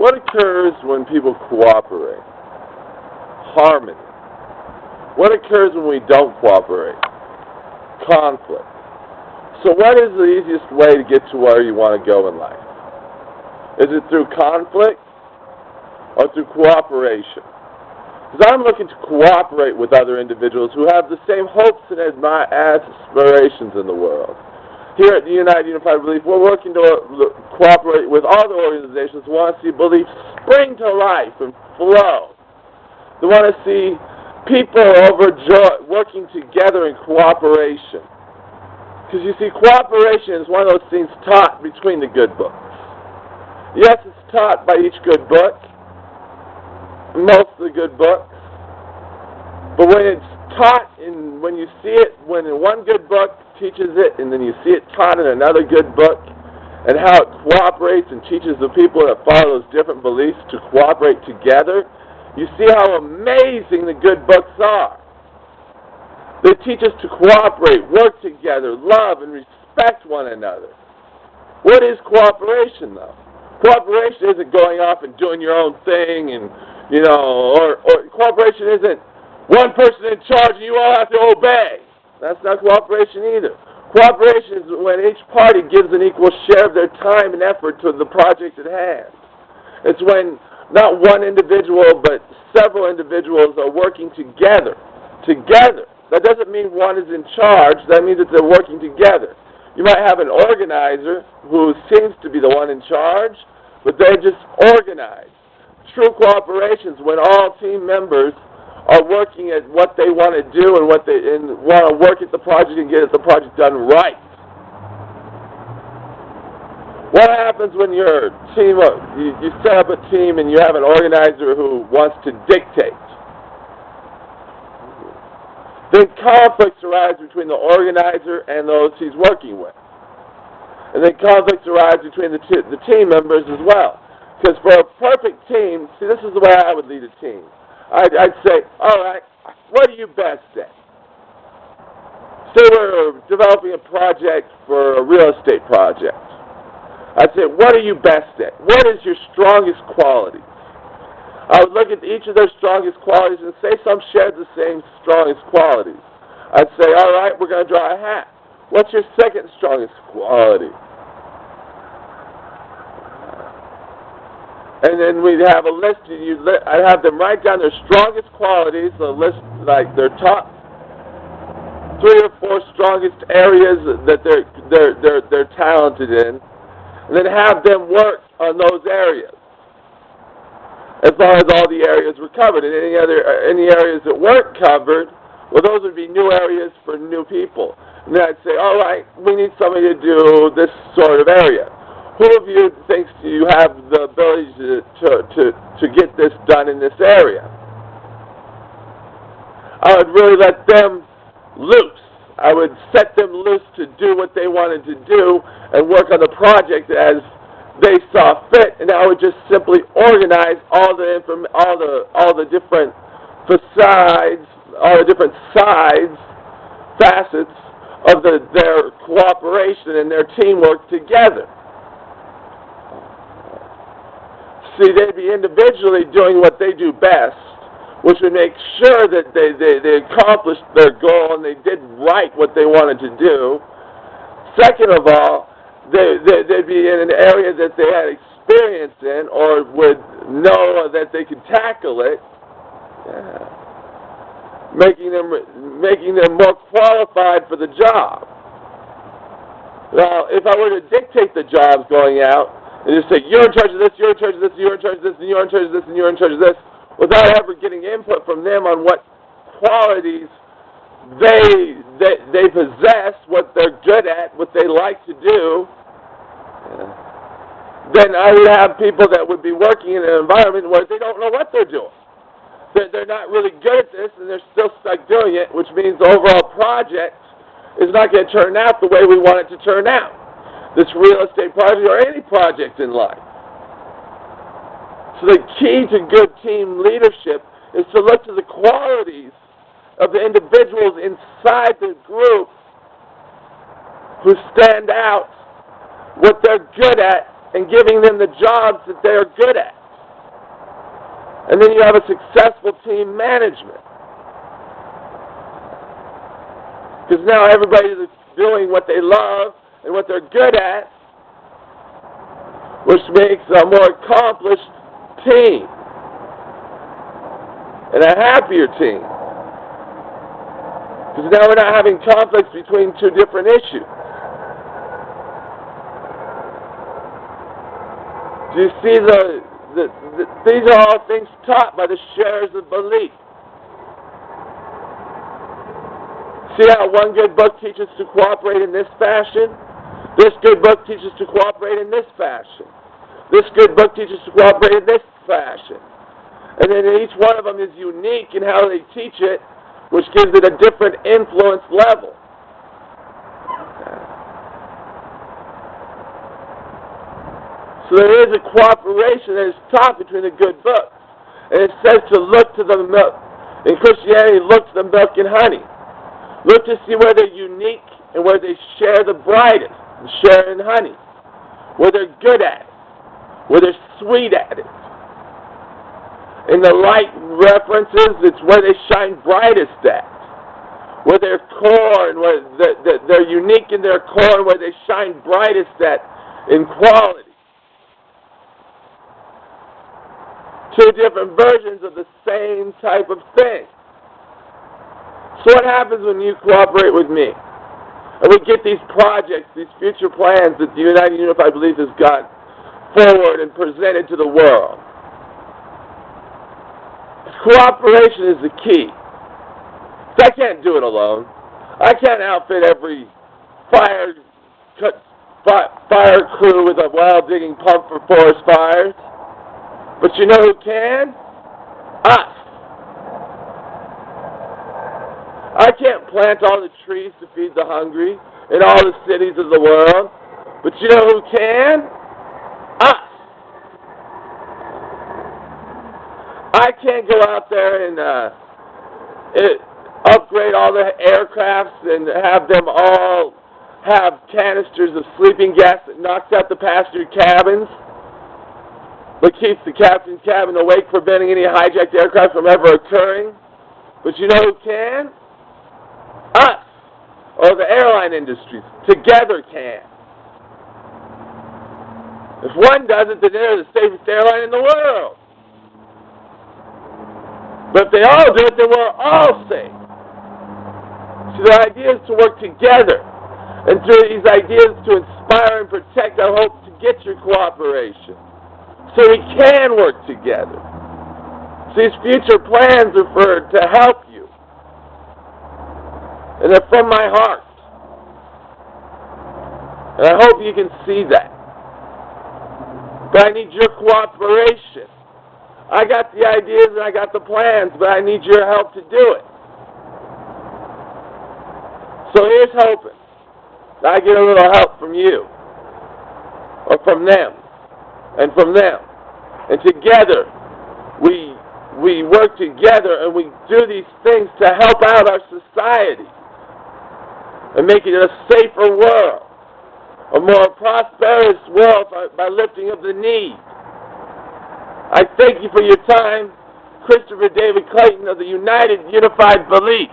What occurs when people cooperate? Harmony. What occurs when we don't cooperate? Conflict. So what is the easiest way to get to where you want to go in life? Is it through conflict or through cooperation? Because I'm looking to cooperate with other individuals who have the same hopes and aspirations in the world. Here at the United Unified Belief, we're working to cooperate with all the organizations who want to see belief spring to life and flow. They want to see people working together in cooperation. Because you see, cooperation is one of those things taught between the good books. Yes, it's taught by each good book, most of the good books, but when it's taught, when you see it, when in one good book teaches it, and then you see it taught in another good book, and how it cooperates and teaches the people that follow those different beliefs to cooperate together, you see how amazing the good books are. They teach us to cooperate, work together, love, and respect one another. What is cooperation, though? Cooperation isn't going off and doing your own thing, and or cooperation isn't one person in charge and you all have to obey. That's not cooperation either. Cooperation is when each party gives an equal share of their time and effort to the project at hand. It's when not one individual but several individuals are working together. That doesn't mean one is in charge. That means that they're working together. You might have an organizer who seems to be the one in charge, but they're just organized. True cooperation is when all team members are working at what they want to do and want to work at the project and get the project done right. What happens when your team, you set up a team and you have an organizer who wants to dictate? Then conflicts arise between the organizer and those he's working with. And then conflicts arise between the team members as well. Because for a perfect team, see, this is the way I would lead a team. I'd say, all right, what are you best at? Say we're developing a project for a real estate project. I'd say, what are you best at? What is your strongest quality? I would look at each of their strongest qualities and say some shared the same strongest qualities. I'd say, all right, we're going to draw a hat. What's your second strongest quality? And then we'd have a list. I'd have them write down their strongest qualities, a list like their top 3 or 4 strongest areas that they're talented in, and then have them work on those areas. As long as all the areas were covered, and any areas that weren't covered, well, those would be new areas for new people. And then I'd say, all right, we need somebody to do this sort of area. Who of you thinks you have the ability to get this done in this area? I would really let them loose. I would set them loose to do what they wanted to do and work on the project as they saw fit. And I would just simply organize all the different facades, all the different facets of their cooperation and their teamwork together. See, they'd be individually doing what they do best, which would make sure that they accomplished their goal and they did right what they wanted to do. Second of all, they'd be in an area that they had experience in or would know that they could tackle it, making them more qualified for the job. Now, if I were to dictate the jobs going out, and just say, you're in charge of this, you're in charge of this, you're in charge of this, and you're in charge of this, and you're in charge of this, without ever getting input from them on what qualities they possess, what they're good at, what they like to do, then I would have people that would be working in an environment where they don't know what they're doing. They're not really good at this, and they're still stuck doing it, which means the overall project is not going to turn out the way we want it to turn out. This real estate project or any project in life. So the key to good team leadership is to look to the qualities of the individuals inside the group who stand out, what they're good at, and giving them the jobs that they're good at. And then you have a successful team management. Because now everybody is doing what they love and what they're good at, which makes a more accomplished team and a happier team. Because now we're not having conflicts between two different issues. Do you see these are all things taught by the sharers of belief. See how one good book teaches to cooperate in this fashion? This good book teaches to cooperate in this fashion. This good book teaches to cooperate in this fashion. And then each one of them is unique in how they teach it, which gives it a different influence level. So there is a cooperation that is taught between the good books. And it says to look to the milk. In Christianity, look to the milk and honey. Look to see where they're unique and where they share the brightest, and share in honey. Where they're good at it. Where they're sweet at it. In the light references, it's where they shine brightest at. Where their core and where they're unique in their core and where they shine brightest at in quality. Two different versions of the same type of thing. So what happens when you cooperate with me? And we get these projects, these future plans that the United Unified Belief has got forward and presented to the world. Cooperation is the key. I can't do it alone. I can't outfit every fire crew with a well-digging pump for forest fires. But you know who can? Us. I can't plant all the trees to feed the hungry in all the cities of the world. But you know who can? Us. I can't go out there and upgrade all the aircrafts and have them all have canisters of sleeping gas that knocks out the passenger cabins, but keeps the captain's cabin awake, preventing any hijacked aircraft from ever occurring. But you know who can? Us. Or the airline industries. Together can. If one does it, then they're the safest airline in the world. But if they all do it, then we're all safe. So the idea is to work together. And through these ideas to inspire and protect, I hope to get your cooperation. So we can work together. So these future plans are to help you. And they're from my heart. And I hope you can see that. But I need your cooperation. I got the ideas and I got the plans, but I need your help to do it. So here's hoping that I get a little help from you, or from them, and from them. And together, we work together and we do these things to help out our society and make it a safer world, a more prosperous world by lifting up the need. I thank you for your time. Christopher David Clayton of the United Unified Belief.